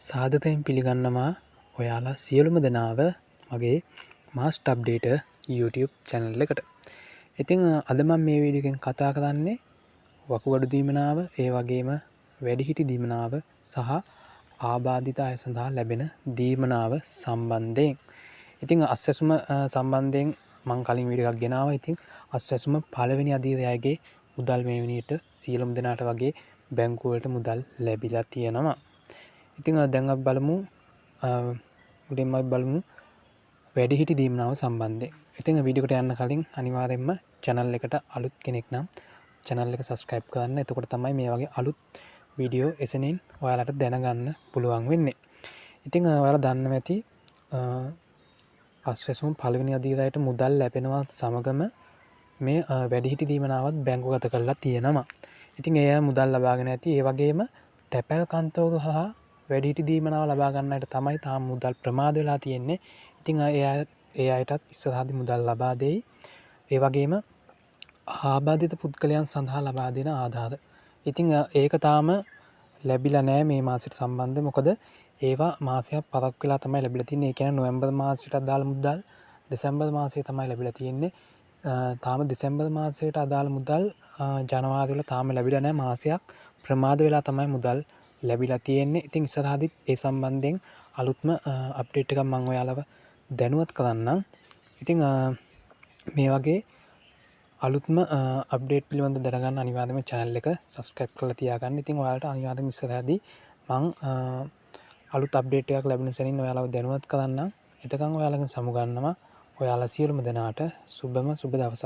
සාදතයෙන් පිළිගන්නවා ඔයාලා සියලුම දෙනාව මගේ මාස්ට් අප්ඩේට YouTube චැනල් එකට. ඉතිං අද මම මේ වීඩියෝගෙන් කතා කරන්නේ වකුගඩු දීමනාව, ඒ වගේම වැඩිහිටි දීමනාව සහ ආබාධිත අය සඳහා ලැබෙන දීමනාව සම්බන්ධයෙන්. ඉතිං අස්වැසුම සම්බන්ධයෙන් මං කලින් වීඩියෝ එකක් ගෙනාවා. ඉතිං අස්වැසුම පළවෙනි අධීරයගේ මුදල් මේ වෙනියට සියලුම දෙනාට වගේ බැංකුවලට මුදල් ලැබිලා තියෙනවා. ඉතිං දැන් අපි බලමු උඩින්ම අපි බලමු වැඩිහිටි දීමනාව සම්බන්ධයෙන්. ඉතින් වීඩියෝ එකට යන්න කලින් අනිවාර්යයෙන්ම channel එකට අලුත් කෙනෙක් නම් channel එක subscribe කරන්න. එතකොට තමයි මේ වගේ අලුත් වීඩියෝ එසෙනින් ඔයාලට දැනගන්න පුළුවන් වෙන්නේ. ඉතින් ඔයාලා දන්නවා ඇති අස්වැසුම් පළවෙනි අධීරයට මුදල් ලැබෙනවා සමගම මේ වැඩිහිටි දීමනාවත් බැංකුගත කරලා තියෙනවා. ඉතින් ඒ මුදල් ලබාගෙන ඇති. ඒ වගේම තැපැල් කන්තවරු හා වැඩිහිටි දීමනාව ලබා ගන්නට තමයි තාම මුදල් ප්‍රමාද වෙලා තියෙන්නේ. ඉතින් ඒ අයටත් ඉස්සරහදී මුදල් ලබා දෙයි. ඒ වගේම ආබාධිත පුද්ගලයන් සඳහා ලබා දෙන ආධාර. ඉතින් ඒක තාම ලැබිලා නැහැ මේ මාසෙට සම්බන්ධ. මොකද ඒවා මාසයක් පරක් වෙලා තමයි ලැබිලා තින්නේ. ඒ කියන්නේ නොවැම්බර් මාසෙට අදාළ මුදල් දෙසැම්බර් මාසයේ තමයි ලැබිලා තියෙන්නේ. තාම දෙසැම්බර් මාසයට අදාළ මුදල් ජනවාරි වල තාම ලැබිලා නැහැ. මාසයක් ප්‍රමාද වෙලා තමයි මුදල් ලැබිලා තියෙන්නේ. ඉතින් ඉස්සරහදීත් ඒ සම්බන්ධයෙන් අලුත්ම අප්ඩේට් එකක් මම ඔයාලව දැනුවත් කරන්නම්. ඉතින් මේ වගේ අලුත්ම අප්ඩේට් පිළිබඳව දැනගන්න අනිවාර්යයෙන්ම channel එක subscribe කරලා තියාගන්න. ඉතින් ඔයාලට අනිවාර්යයෙන්ම ඉස්සරහදී මම අලුත් අප්ඩේට් එකක් ලැබෙන සැනින් ඔයාලව දැනුවත් කරන්නම්. එතකන් ඔයාලගෙන් සමුගන්නවා. ඔයාලා සියලුම දෙනාට සුබම සුබ දවසක්.